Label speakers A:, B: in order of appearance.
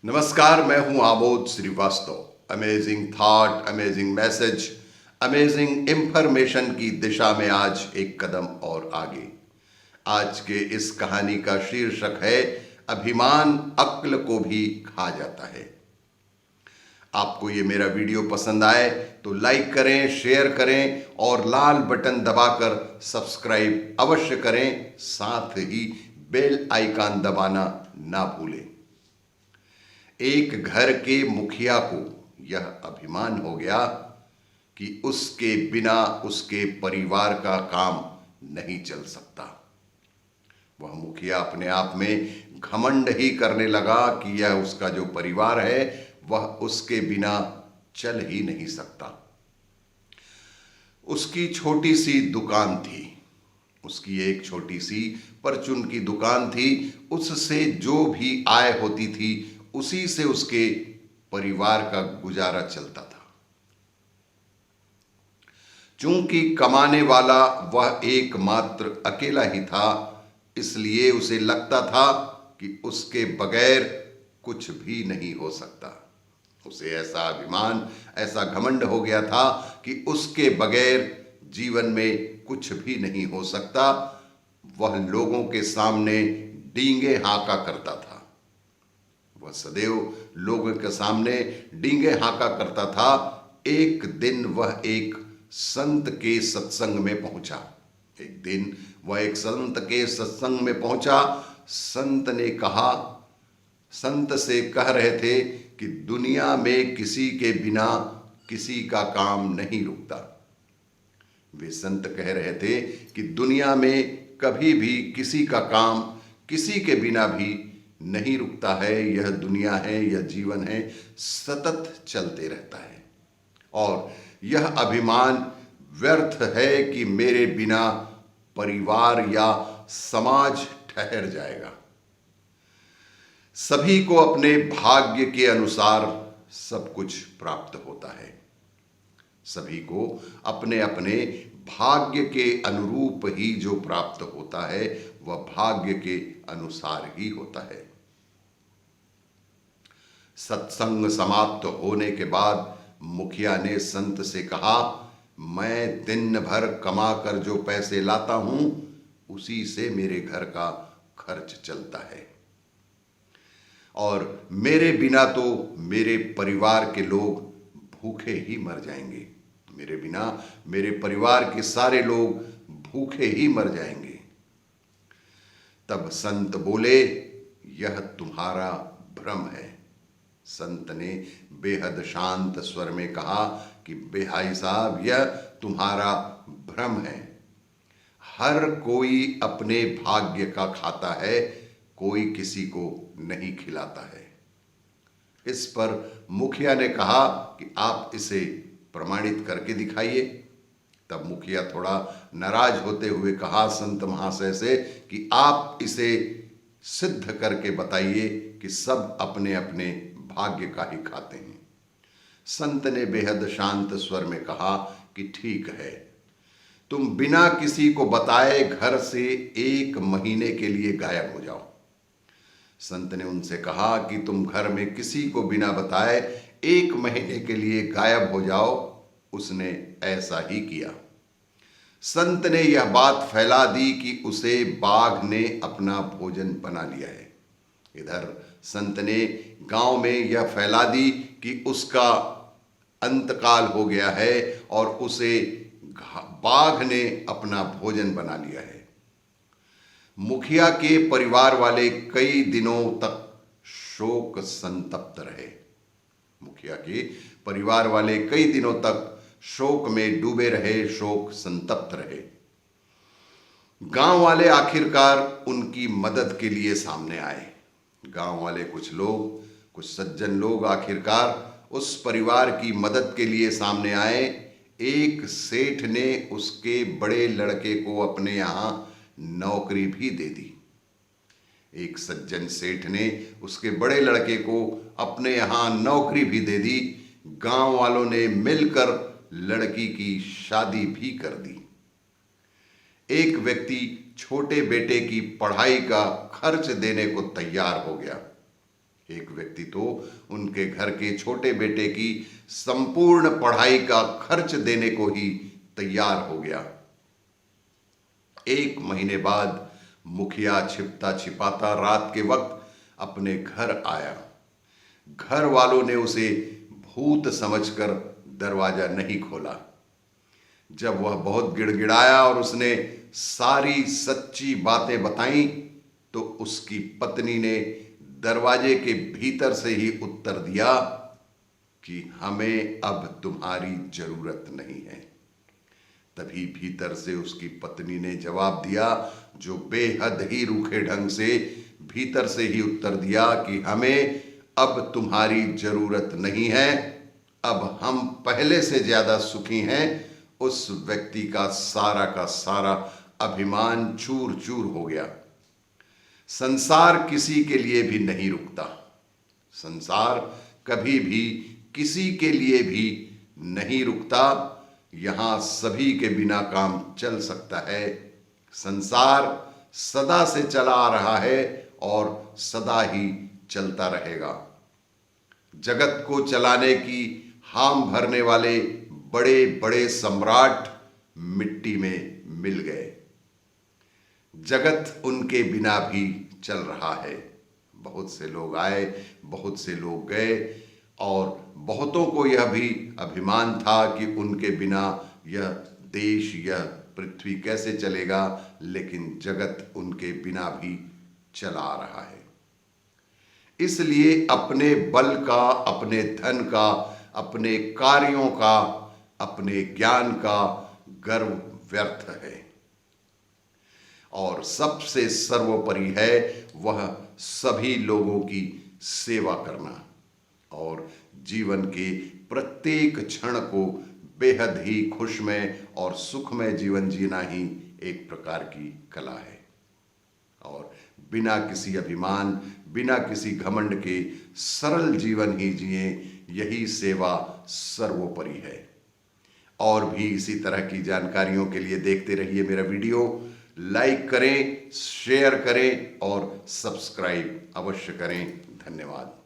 A: नमस्कार, मैं हूं Amod Srivastava. Amazing thought, amazing message, amazing information की दिशा में आज एक कदम और आगे। आज के इस कहानी का शीर्षक है अभिमान अक्ल को भी खा जाता है। आपको ये मेरा वीडियो पसंद आए तो लाइक करें, शेयर करें और लाल बटन दबाकर सब्सक्राइब अवश्य करें। साथ ही बेल आइकन दबाना ना भूलें। एक घर के मुखिया को यह अभिमान हो गया कि उसके बिना उसके परिवार का काम नहीं चल सकता। वह मुखिया अपने आप में घमंड ही करने लगा कि यह उसका जो परिवार है वह उसके बिना चल ही नहीं सकता। उसकी छोटी सी दुकान थी, उसकी एक छोटी सी परचून की दुकान थी। उससे जो भी आय होती थी उसी से उसके परिवार का गुजारा चलता था। चूंकि कमाने वाला वह एकमात्र अकेला ही था, इसलिए उसे लगता था कि उसके बगैर कुछ भी नहीं हो सकता। उसे ऐसा अभिमान, ऐसा घमंड हो गया था कि उसके बगैर जीवन में कुछ भी नहीं हो सकता। वह लोगों के सामने डींगे हाँका करता था। वह सदैव लोगों के सामने डींगे हाँका करता था। एक दिन वह एक संत के सत्संग में पहुंचा। एक दिन वह एक संत के सत्संग में पहुंचा। संत से कह रहे थे कि दुनिया में किसी के बिना किसी का काम नहीं रुकता। वे संत कह रहे थे कि दुनिया में कभी भी किसी का काम किसी के बिना भी नहीं रुकता है। यह दुनिया है, यह जीवन है, सतत चलते रहता है। और यह अभिमान व्यर्थ है कि मेरे बिना परिवार या समाज ठहर जाएगा। सभी को अपने भाग्य के अनुसार सब कुछ प्राप्त होता है। सभी को अपने अपने भाग्य के अनुरूप ही जो प्राप्त होता है वह भाग्य के अनुसार ही होता है। सत्संग समाप्त होने के बाद मुखिया ने संत से कहा, मैं दिन भर कमा कर जो पैसे लाता हूं उसी से मेरे घर का खर्च चलता है और मेरे बिना तो मेरे परिवार के लोग भूखे ही मर जाएंगे। मेरे बिना मेरे परिवार के सारे लोग भूखे ही मर जाएंगे। तब संत बोले, यह तुम्हारा भ्रम है। संत ने बेहद शांत स्वर में कहा कि भाई साहब, यह तुम्हारा भ्रम है। हर कोई अपने भाग्य का खाता है, कोई किसी को नहीं खिलाता है। इस पर मुखिया ने कहा कि आप इसे प्रमाणित करके दिखाइए। तब मुखिया थोड़ा नाराज होते हुए कहा संत महाशय से कि आप इसे सिद्ध करके बताइए कि सब अपने अपने भाग्य का ही खाते हैं। संत ने बेहद शांत स्वर में कहा कि ठीक है, तुम बिना किसी को बताए घर से 1 महीने के लिए गायब हो जाओ। संत ने उनसे कहा कि तुम घर में किसी को बिना बताए 1 महीने के लिए गायब हो जाओ। उसने ऐसा ही किया। संत ने यह बात फैला दी कि उसे बाघ ने अपना भोजन बना लिया है। इधर संत ने गांव में यह फैला दी कि उसका अंतकाल हो गया है और उसे बाघ ने अपना भोजन बना लिया है। मुखिया के परिवार वाले कई दिनों तक शोक संतप्त रहे। मुखिया के परिवार वाले कई दिनों तक शोक में डूबे रहे, शोक संतप्त रहे। गांव वाले आखिरकार उनकी मदद के लिए सामने आए। गांव वाले कुछ लोग, कुछ सज्जन लोग आखिरकार उस परिवार की मदद के लिए सामने आए। एक सेठ ने उसके बड़े लड़के को अपने यहां नौकरी भी दे दी। एक सज्जन सेठ ने उसके बड़े लड़के को अपने यहां नौकरी भी दे दी। गांव वालों ने मिलकर लड़की की शादी भी कर दी। एक व्यक्ति छोटे बेटे की पढ़ाई का खर्च देने को तैयार हो गया। एक व्यक्ति तो उनके घर के छोटे बेटे की संपूर्ण पढ़ाई का खर्च देने को ही तैयार हो गया। 1 महीने बाद मुखिया छिपता छिपाता रात के वक्त अपने घर आया। घर वालों ने उसे भूत समझकर दरवाजा नहीं खोला। जब वह बहुत गिड़गिड़ाया और उसने सारी सच्ची बातें बताई तो उसकी पत्नी ने दरवाजे के भीतर से ही उत्तर दिया कि हमें अब तुम्हारी जरूरत नहीं है। तभी भीतर से उसकी पत्नी ने जवाब दिया, जो बेहद ही रूखे ढंग से भीतर से ही उत्तर दिया कि हमें अब तुम्हारी जरूरत नहीं है, अब हम पहले से ज्यादा सुखी हैं। उस व्यक्ति का सारा अभिमान चूर चूर हो गया। संसार किसी के लिए भी नहीं रुकता। संसार कभी भी किसी के लिए भी नहीं रुकता। यहां सभी के बिना काम चल सकता है। संसार सदा से चला आ रहा है और सदा ही चलता रहेगा। जगत को चलाने की हाम भरने वाले बड़े बड़े सम्राट मिट्टी में मिल गए। जगत उनके बिना भी चल रहा है। बहुत से लोग आए, बहुत से लोग गए और बहुतों को यह भी अभिमान था कि उनके बिना यह देश, यह पृथ्वी कैसे चलेगा, लेकिन जगत उनके बिना भी चला आ रहा है। इसलिए अपने बल का, अपने धन का, अपने कार्यों का, अपने ज्ञान का गर्व व्यर्थ है और सबसे सर्वोपरि है वह सभी लोगों की सेवा करना और जीवन के प्रत्येक क्षण को बेहद ही खुशमय और सुखमय जीवन जीना ही एक प्रकार की कला है। और बिना किसी अभिमान, बिना किसी घमंड के सरल जीवन ही जिए, यही सेवा सर्वोपरि है। और भी इसी तरह की जानकारियों के लिए देखते रहिए मेरा वीडियो। लाइक करें, शेयर करें और सब्सक्राइब अवश्य करें। धन्यवाद।